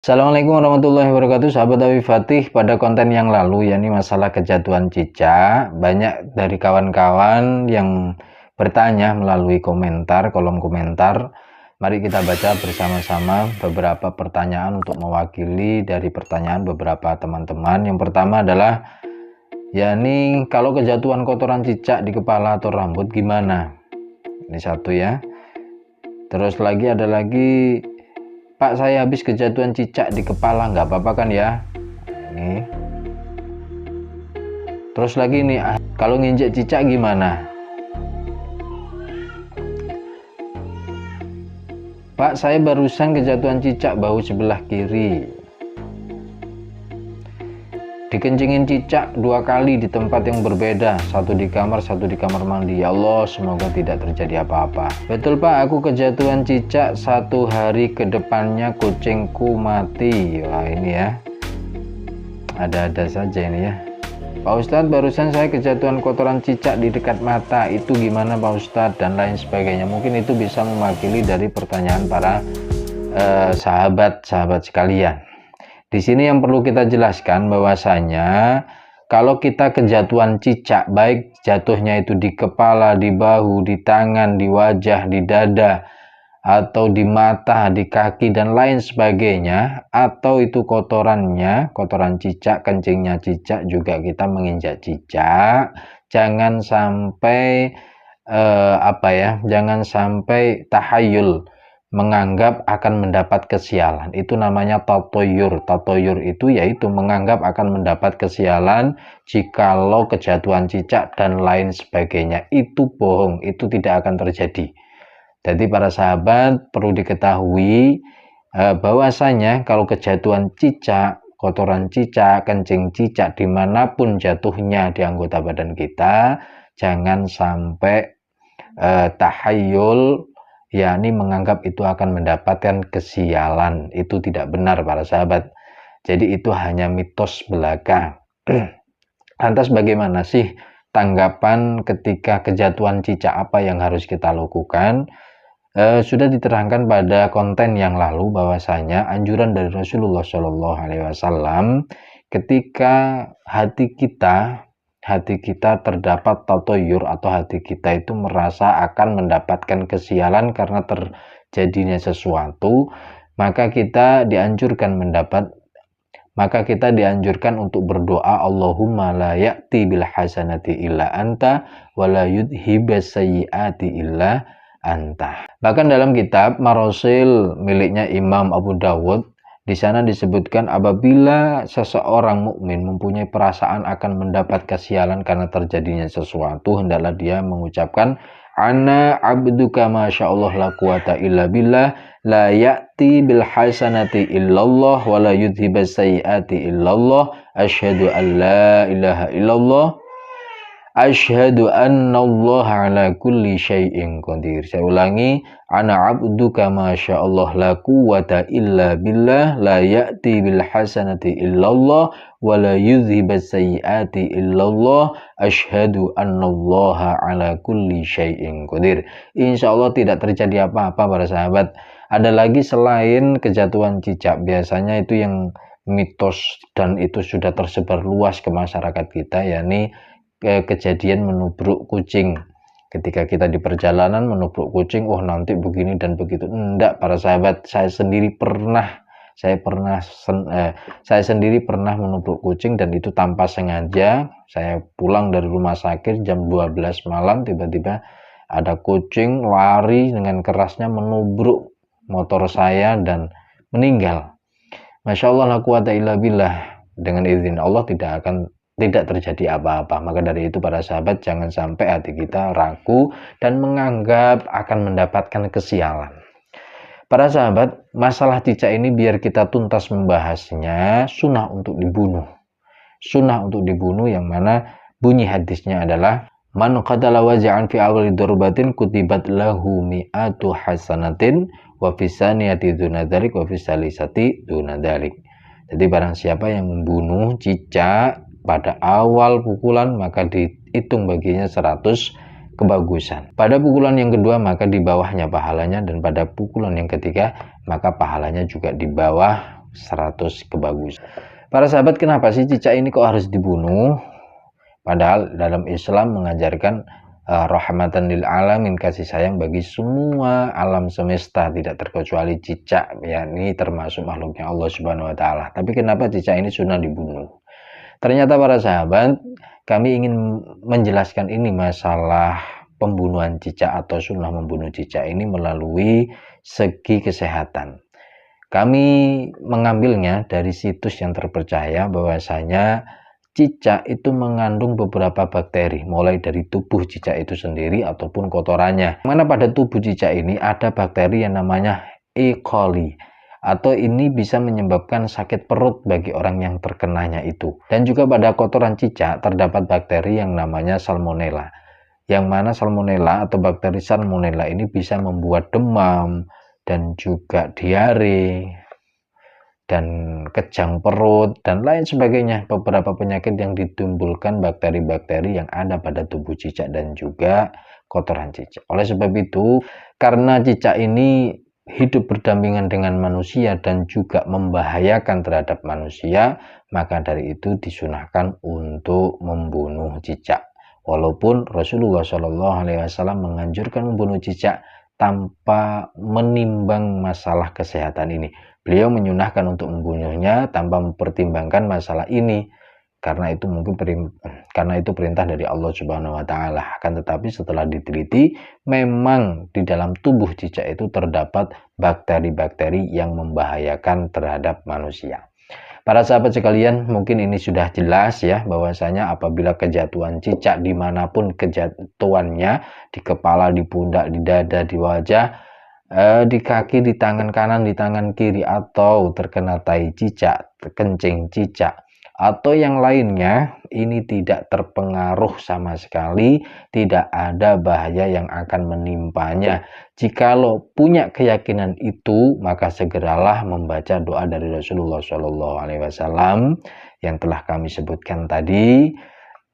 Assalamualaikum warahmatullahi wabarakatuh, sahabat Abi Fatih. Pada konten yang lalu, yakni masalah kejatuhan cicak, banyak dari kawan-kawan yang bertanya melalui komentar, kolom komentar. Mari kita baca bersama-sama beberapa pertanyaan untuk mewakili dari pertanyaan beberapa teman-teman. Yang pertama adalah, yakni kalau kejatuhan kotoran cicak di kepala atau rambut gimana? Ini satu ya. Terus ada lagi, Pak, saya habis kejatuhan cicak di kepala, nggak apa-apa kan ya? Ini. Terus lagi nih, kalau nginjek cicak gimana? Pak, saya barusan kejatuhan cicak bahu sebelah kiri. Dikencingin cicak 2 kali di tempat yang berbeda, satu di kamar, satu di kamar mandi. Ya Allah, semoga tidak terjadi apa-apa. Betul Pak, aku kejatuhan cicak 1 hari ke depannya kucingku mati. Wah ini ya, ada-ada saja ini ya. Pak Ustadz, barusan saya kejatuhan kotoran cicak di dekat mata, itu gimana Pak Ustadz, dan lain sebagainya. Mungkin itu bisa mewakili dari pertanyaan para sahabat-sahabat sekalian. Di sini yang perlu kita jelaskan bahwasanya kalau kita kejatuhan cicak, baik jatuhnya itu di kepala, di bahu, di tangan, di wajah, di dada, atau di mata, di kaki, dan lain sebagainya, atau itu kotorannya, kotoran cicak, kencingnya cicak, juga kita menginjak cicak, jangan sampai jangan sampai tahayul, menganggap akan mendapat kesialan. Itu namanya tatoyur. Tatoyur itu yaitu menganggap akan mendapat kesialan jikalau kejatuhan cicak dan lain sebagainya. Itu bohong, itu tidak akan terjadi. Jadi para sahabat perlu diketahui bahwasanya kalau kejatuhan cicak, kotoran cicak, kencing cicak, dimanapun jatuhnya di anggota badan kita, jangan sampai tahayul, yakni menganggap itu akan mendapatkan kesialan. Itu tidak benar para sahabat. Jadi itu hanya mitos belaka. Lantas bagaimana sih tanggapan ketika kejatuhan cicak, apa yang harus kita lakukan? Sudah diterangkan pada konten yang lalu bahwasanya anjuran dari Rasulullah Shallallahu Alaihi Wasallam ketika hati kita terdapat tatoyur atau hati kita itu merasa akan mendapatkan kesialan karena terjadinya sesuatu, maka kita dianjurkan untuk berdoa, Allahumma la ya'ti bil hasanati illa anta wa la yudhibas sayyiati illa anta. Bahkan dalam kitab Marasil miliknya Imam Abu Dawud, di sana disebutkan apabila seseorang mukmin mempunyai perasaan akan mendapat kesialan karena terjadinya sesuatu, hendaklah dia mengucapkan ana abduka masyaallah la quwata illa billah la ya'ti bil hasanati illallah wa la yudhibas sayyiati illallah asyhadu an la ilaha illallah asyhadu annallaha ala kulli syai'in qadir. Saya ulangi, ana abduka masyaallah la quwata illa billah la ya'ti bil hasanati illallah wa la yudhibas sayyiati illallah asyhadu annallaha ala kulli syai'in qadir. Insyaallah tidak terjadi apa-apa para sahabat. Ada lagi selain kejatuhan cicak, biasanya itu yang mitos dan itu sudah tersebar luas ke masyarakat kita, yakni kejadian menubruk kucing. Ketika kita di perjalanan menubruk kucing, oh nanti begini dan begitu. Enggak para sahabat, saya sendiri pernah menubruk kucing dan itu tanpa sengaja. Saya pulang dari rumah sakit jam 12 malam, tiba-tiba ada kucing lari dengan kerasnya menubruk motor saya dan meninggal. Masya Allah, la quwata illa billah. Dengan izin Allah tidak terjadi apa-apa. Maka dari itu para sahabat, jangan sampai hati kita ragu dan menganggap akan mendapatkan kesialan. Para sahabat, masalah cicak ini biar kita tuntas membahasnya, sunnah untuk dibunuh. Sunnah untuk dibunuh yang mana bunyi hadisnya adalah man qatala waja'an fi awali darbatin kutibat lahu mi'atu hasanatin wa fi saniyati dunadalik wa fi salisati dunadalik. Jadi barang siapa yang membunuh cicak pada awal pukulan maka dihitung baginya 100 kebagusan. Pada pukulan yang kedua maka di bawahnya pahalanya, dan pada pukulan yang ketiga maka pahalanya juga di bawah 100 kebagusan. Para sahabat, kenapa sih cicak ini kok harus dibunuh? Padahal dalam Islam mengajarkan rahmatan lil alamin, kasih sayang bagi semua alam semesta, tidak terkecuali cicak, yakni termasuk makhluknya Allah Subhanahu wa taala. Tapi kenapa cicak ini sunnah dibunuh? Ternyata para sahabat, kami ingin menjelaskan ini masalah pembunuhan cicak atau sunnah membunuh cicak ini melalui segi kesehatan. Kami mengambilnya dari situs yang terpercaya bahwasanya cicak itu mengandung beberapa bakteri, mulai dari tubuh cicak itu sendiri ataupun kotorannya. Mana pada tubuh cicak ini ada bakteri yang namanya E. coli, atau ini bisa menyebabkan sakit perut bagi orang yang terkenanya itu. Dan juga pada kotoran cicak terdapat bakteri yang namanya salmonella, yang mana salmonella atau bakteri salmonella ini bisa membuat demam dan juga diare dan kejang perut dan lain sebagainya, beberapa penyakit yang ditimbulkan bakteri-bakteri yang ada pada tubuh cicak dan juga kotoran cicak. Oleh sebab itu, karena cicak ini hidup berdampingan dengan manusia dan juga membahayakan terhadap manusia, maka dari itu disunahkan untuk membunuh cicak. Walaupun Rasulullah SAW menganjurkan membunuh cicak tanpa menimbang masalah kesehatan ini. Beliau menyunahkan untuk membunuhnya tanpa mempertimbangkan masalah ini, karena itu perintah dari Allah Subhanahu wa taala. Akan tetapi setelah diteliti, memang di dalam tubuh cicak itu terdapat bakteri-bakteri yang membahayakan terhadap manusia. Para sahabat sekalian, mungkin ini sudah jelas ya, bahwasanya apabila kejatuhan cicak dimanapun kejatuhannya, di kepala, di pundak, di dada, di wajah, di kaki, di tangan kanan, di tangan kiri, atau terkena tai cicak, kencing cicak, atau yang lainnya, ini tidak terpengaruh sama sekali, tidak ada bahaya yang akan menimpanya. Jikalau punya keyakinan itu, maka segeralah membaca doa dari Rasulullah SAW yang telah kami sebutkan tadi,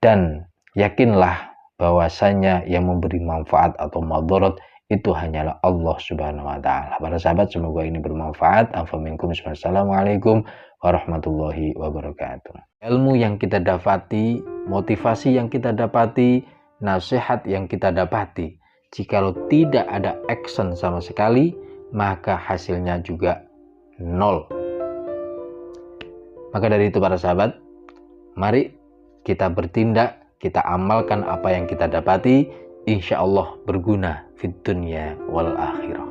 dan yakinlah bahwasanya yang memberi manfaat atau madarat itu hanyalah Allah Subhanahu wa taala. Para sahabat, semoga ini bermanfaat. Assalamualaikum warahmatullahi wabarakatuh. Ilmu yang kita dapati, motivasi yang kita dapati, nasihat yang kita dapati, jikalau tidak ada action sama sekali, maka hasilnya juga nol. Maka dari itu para sahabat, mari kita bertindak, kita amalkan apa yang kita dapati, insya Allah berguna fid dunya wal akhirah.